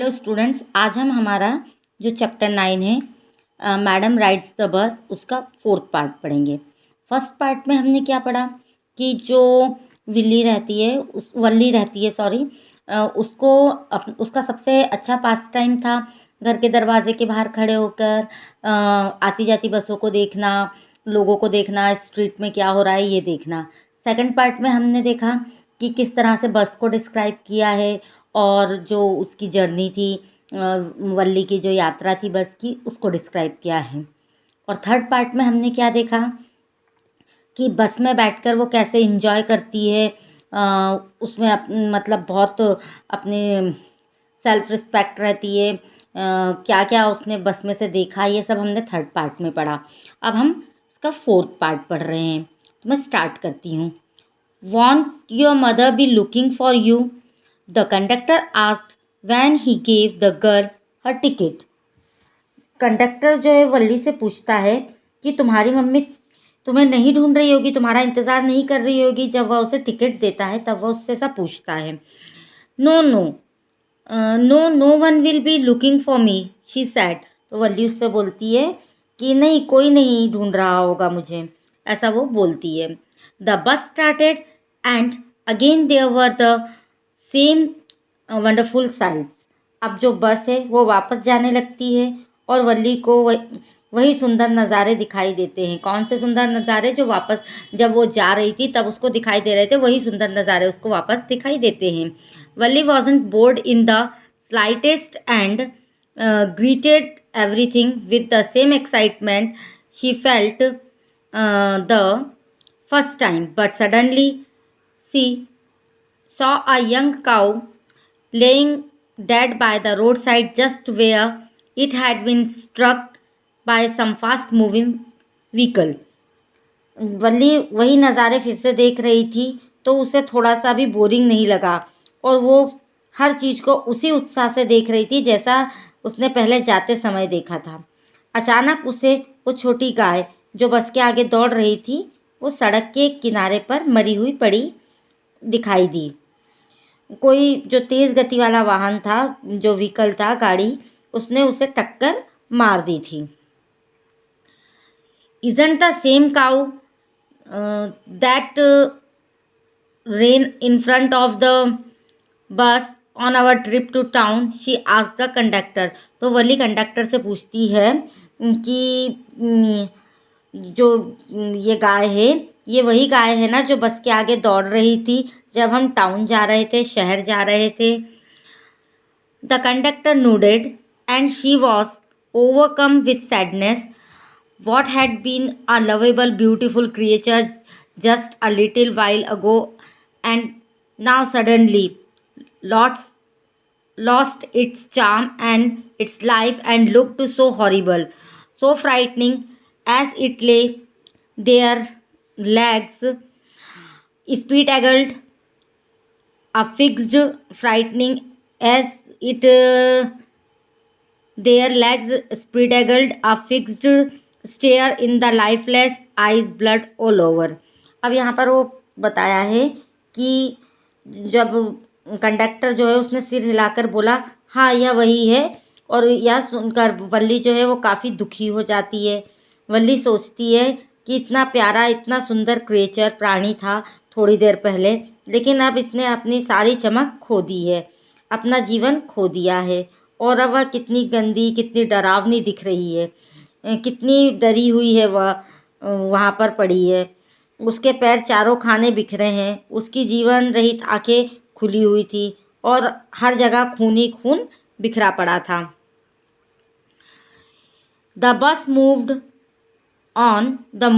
Hello students, आज हम हमारा जो चैप्टर 9 है मैडम राइड्स द बस उसका 4th पार्ट पढ़ेंगे। फर्स्ट पार्ट में हमने क्या पढ़ा कि जो वल्ली रहती है उसको उसका सबसे अच्छा पास टाइम था घर के दरवाजे के बाहर खड़े होकर आती जाती बसों को देखना, लोगों को देखना, स्ट्रीट में क्या हो रहा है ये देखना। सेकंड पार्ट में हमने देखा कि किस तरह से बस को डिस्क्राइब किया है और जो उसकी जर्नी थी, वल्ली की जो यात्रा थी बस की, उसको डिस्क्राइब किया है। और थर्ड पार्ट में हमने क्या देखा कि बस में बैठकर वो कैसे इंजॉय करती है, उसमें मतलब बहुत अपनी सेल्फ रिस्पेक्ट रहती है, क्या क्या उसने बस में से देखा, ये सब हमने थर्ड पार्ट में पढ़ा। अब हम इसका 4th पार्ट पढ़ रहे हैं, तो मैं स्टार्ट करती हूँ। Won't your mother be looking for you? The conductor asked when he gave the girl her ticket. Conductor जो है वल्ली से पूछता है कि तुम्हारी मम्मी तुम्हें नहीं ढूंढ रही होगी, तुम्हारा इंतज़ार नहीं कर रही होगी। जब वह उसे टिकट देता है तब वह उससे ऐसा पूछता है। No one will be looking for me, she said. तो वल्ली उससे बोलती है कि नहीं, कोई नहीं ढूंढ रहा होगा मुझे, ऐसा वो बोलती है। The bus started and again there were the same wonderful sights. अब जो बस है वो वापस जाने लगती है और वल्ली को वही सुंदर नज़ारे दिखाई देते हैं। कौन से सुंदर नज़ारे? जो वापस जब वो जा रही थी तब उसको दिखाई दे रहे थे, वही सुंदर नज़ारे उसको वापस दिखाई देते हैं। वल्ली wasn't bored in the slightest and greeted everything with the same excitement she felt the first time, but suddenly she saw a young cow laying dead by the roadside just where it had been struck by some fast moving vehicle. वल्ली वही नज़ारे फिर से देख रही थी तो उसे थोड़ा सा भी बोरिंग नहीं लगा और वो हर चीज़ को उसी उत्साह से देख रही थी जैसा उसने पहले जाते समय देखा था। अचानक उसे वो छोटी गाय जो बस के आगे दौड़ रही थी वो सड़क के किनारे पर मरी हुई पड़ी दिखाई दी। कोई जो तेज़ गति वाला वाहन था, जो व्हीकल था, गाड़ी, उसने उसे टक्कर मार दी थी। Isn't the same cow that ran in front of the bus on our trip to town? She asked the conductor. तो वली कंडक्टर से पूछती है कि जो ये गाय है, ये वही गाय है ना जो बस के आगे दौड़ रही थी जब हम टाउन जा रहे थे, शहर जा रहे थे। The conductor nodded and she was overcome with sadness. What had been a lovable, beautiful creature just a little while ago and now suddenly lost its charm and its life and looked so horrible, so frightening as it lay there, legs speed-eagled, affixed, frightening as it their legs spread-eagled, affixed, stare in the lifeless eyes, blood all over. अब यहाँ पर वो बताया है कि जब conductor जो है उसने सिर हिलाकर बोला हाँ यह वही है, और यह सुनकर वल्ली जो है वो काफ़ी दुखी हो जाती है। वल्ली सोचती है कि इतना प्यारा, इतना सुंदर क्रिएचर, प्राणी था थोड़ी देर पहले, लेकिन अब इसने अपनी सारी चमक खो दी है, अपना जीवन खो दिया है, और अब वह कितनी गंदी, कितनी डरावनी दिख रही है, कितनी डरी हुई है वह, वहाँ पर पड़ी है। उसके पैर चारों खाने बिखरे हैं, उसकी जीवन रहित आंखें खुली हुई थी और हर जगह खून ही खून बिखरा पड़ा था। The bus moved on the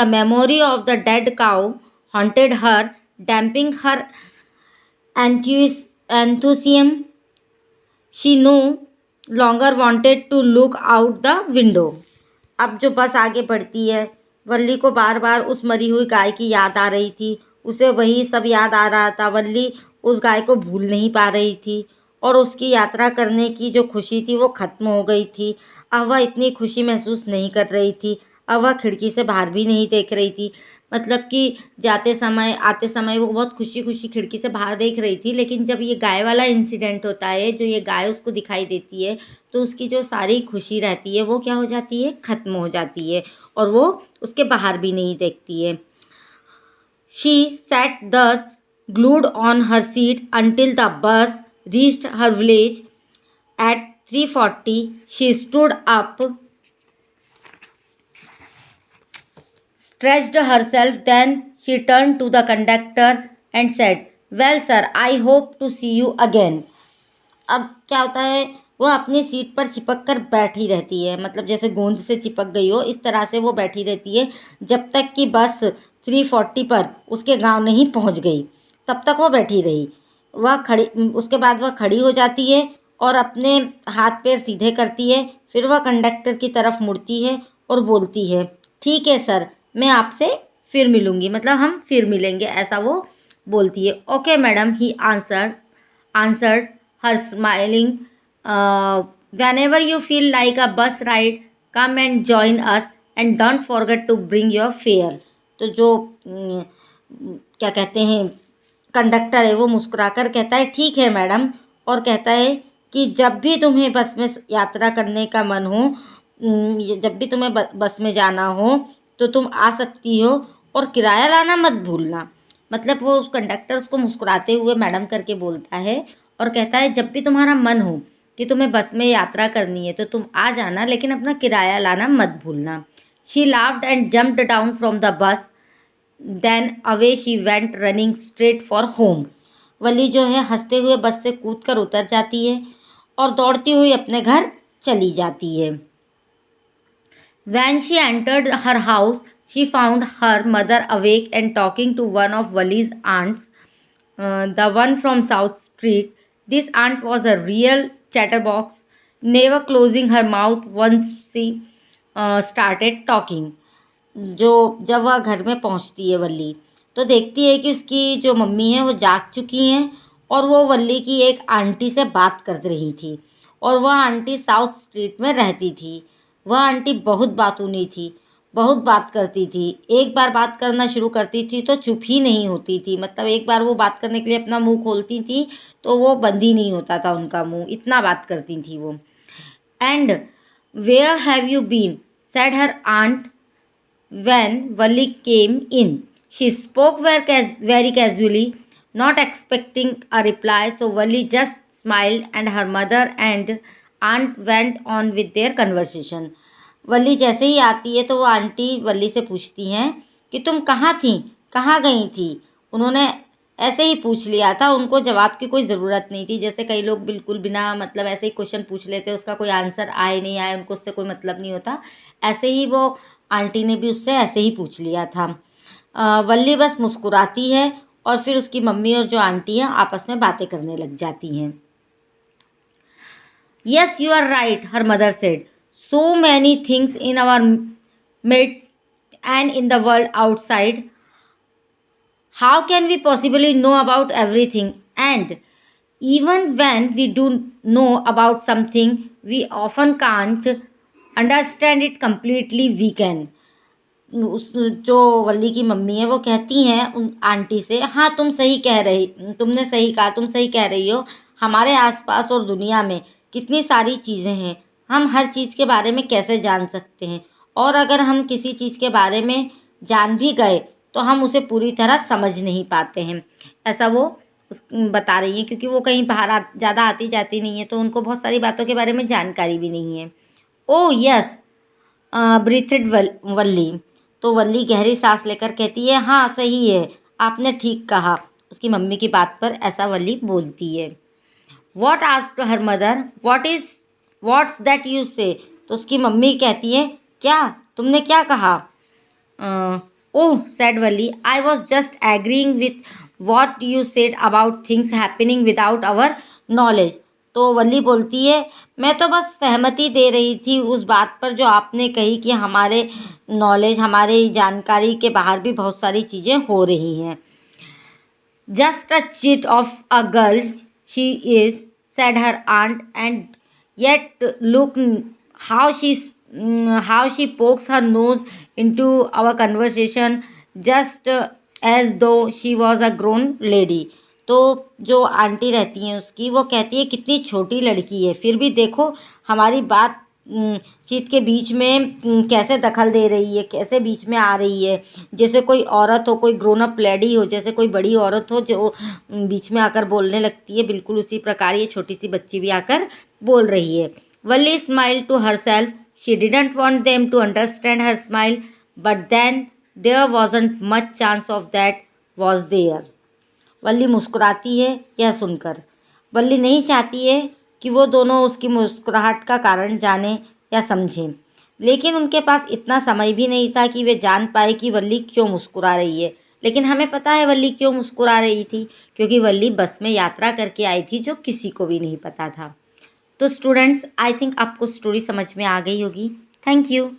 memory of the dead cow haunted her, damping her enthusiasm. She no longer wanted to look out the window. अब जो बस आगे बढ़ती है, वल्ली को बार बार उस मरी हुई गाय की याद आ रही थी, उसे वही सब याद आ रहा था। वल्ली उस गाय को भूल नहीं पा रही थी और उसकी यात्रा करने की जो खुशी थी वो ख़त्म हो गई थी। अब वह इतनी खुशी महसूस नहीं कर रही थी। अब वह खिड़की से बाहर भी नहीं देख रही थी। मतलब कि जाते समय आते समय वो बहुत खुशी खुशी खिड़की से बाहर देख रही थी, लेकिन जब ये गाय वाला इंसिडेंट होता है, जो ये गाय उसको दिखाई देती है, तो उसकी जो सारी खुशी रहती है वो क्या हो जाती है, ख़त्म हो जाती है, और वो उसके बाहर भी नहीं देखती है। She sat thus glued on her seat until the bus reached her village. At 3:40 she stood up, stretched herself, then she turned to the conductor and said, "Well sir, I hope to see you again." अब क्या होता है, वो अपनी seat पर चिपक कर बैठी रहती है, मतलब जैसे गोंद से चिपक गई हो इस तरह से वो बैठी रहती है, जब तक कि बस 3:40 पर उसके गांव नहीं पहुंच गई, तब तक वो बैठी रही। वह खड़ी उसके बाद वह खड़ी हो जाती है और अपने हाथ पैर सीधे करती है। फिर वह कंडक्टर की तरफ मुड़ती है और बोलती है, ठीक है सर, मैं आपसे फिर मिलूँगी, मतलब हम फिर मिलेंगे, ऐसा वो बोलती है। Okay madam, he answered her smiling. Whenever you feel like a bus ride, come and join us and don't forget to bring your fare. तो जो क्या कहते हैं, कंडक्टर है, वो मुस्कुराकर कहता है, ठीक है मैडम, और कहता है कि जब भी तुम्हें बस में यात्रा करने का मन हो, जब भी तुम्हें बस में जाना हो, तो तुम आ सकती हो, और किराया लाना मत भूलना। मतलब वो उस कंडक्टर उसको मुस्कुराते हुए मैडम करके बोलता है और कहता है, जब भी तुम्हारा मन हो कि तुम्हें बस में यात्रा करनी है तो तुम आ जाना, लेकिन अपना किराया लाना मत भूलना। She laughed and jumped down from the bus, then away she went running straight for home. Valli जो है हंसते हुए बस से कूद कर उतर जाती है और दौड़ती हुई अपने घर चली जाती है। When she entered her house, she found her mother awake and talking to one of Wali's aunts, the one from South Street. This aunt was a real chatterbox, never closing her mouth once she started talking. जो जब वह घर में पहुंचती है वल्ली, तो देखती है कि उसकी जो मम्मी है वो जाग चुकी हैं, और वो वल्ली की एक आंटी से बात कर रही थी, और वह आंटी साउथ स्ट्रीट में रहती थी। वह आंटी बहुत बातूनी थी, बहुत बात करती थी। एक बार बात करना शुरू करती थी तो चुप ही नहीं होती थी, मतलब एक बार वो बात करने के लिए अपना मुंह खोलती थी तो वो बंद ही नहीं होता था उनका मुंह, इतना बात करती थी वो। And where have you been, said her aunt when Valli came in. She spoke very casually, not expecting a reply, so Valli just smiled and her mother and aunt went on with their conversation. वल्ली जैसे ही आती है तो वो aunty वल्ली से पूछती हैं कि तुम कहाँ थी, कहाँ गई थी। उन्होंने ऐसे ही पूछ लिया था, उनको जवाब की कोई ज़रूरत नहीं थी। जैसे कई लोग बिल्कुल बिना मतलब ऐसे ही क्वेश्चन पूछ लेते, उसका कोई आंसर आए नहीं आए उनको उससे कोई मतलब नहीं होता, ऐसे ही वो आंटी ने भी उससे ऐसे ही पूछ लिया था। वल्ली बस मुस्कुराती है और फिर उसकी मम्मी और जो आंटी हैं आपस में बातें करने लग जाती हैं। Yes, you are right, her mother said. So many things in our midst and in the world outside. How can we possibly know about everything? And even when we do know about something, we often can't understand it completely. We can. जो वल्ली की mummy है वो कहती हैं उन aunty से, हाँ तुमने सही कहा, तुम सही कह रही हो। हमारे आसपास और दुनिया में कितनी सारी चीज़ें हैं, हम हर चीज़ के बारे में कैसे जान सकते हैं, और अगर हम किसी चीज़ के बारे में जान भी गए तो हम उसे पूरी तरह समझ नहीं पाते हैं, ऐसा वो बता रही हैं, क्योंकि वो कहीं बाहर ज़्यादा आती जाती नहीं है तो उनको बहुत सारी बातों के बारे में जानकारी भी नहीं है। ओह यस, ब्रीथेड वल्ली। तो वल्ली गहरी सांस लेकर कहती है, हाँ सही है, आपने ठीक कहा। उसकी मम्मी की बात पर ऐसा वल्ली बोलती है। What asked her mother, what's that you से। तो उसकी मम्मी कहती है, क्या, तुमने क्या कहा। Oh said Valli, I was just agreeing with what you said about things happening without our knowledge. तो वल्ली बोलती है, मैं तो बस सहमति दे रही थी उस बात पर जो आपने कही कि हमारे नॉलेज, हमारे जानकारी के बाहर भी बहुत सारी चीज़ें हो रही हैं। Just a chit of a girl she is, said her aunt, and yet look how she how she pokes her nose into our conversation just as though she was a grown lady. तो जो aunty रहती हैं उसकी, वो कहती है कितनी छोटी लड़की है, फिर भी देखो हमारी बात चीत के बीच में कैसे दखल दे रही है, कैसे बीच में आ रही है, जैसे कोई औरत हो, कोई ग्रोन अप लेडी हो, जैसे कोई बड़ी औरत हो जो बीच में आकर बोलने लगती है, बिल्कुल उसी प्रकार ये छोटी सी बच्ची भी आकर बोल रही है। Valli smile to herself, she didn't want them to understand her smile, but then there wasn't much chance of that was there. Valli मुस्कुराती है यह सुनकर। वल्ली नहीं चाहती है कि वो दोनों उसकी मुस्कुराहट का कारण जाने या समझें, लेकिन उनके पास इतना समय भी नहीं था कि वे जान पाए कि वल्ली क्यों मुस्कुरा रही है। लेकिन हमें पता है वल्ली क्यों मुस्कुरा रही थी, क्योंकि वल्ली बस में यात्रा करके आई थी जो किसी को भी नहीं पता था। तो स्टूडेंट्स, आई थिंक आपको स्टोरी समझ में आ गई होगी। Thank you.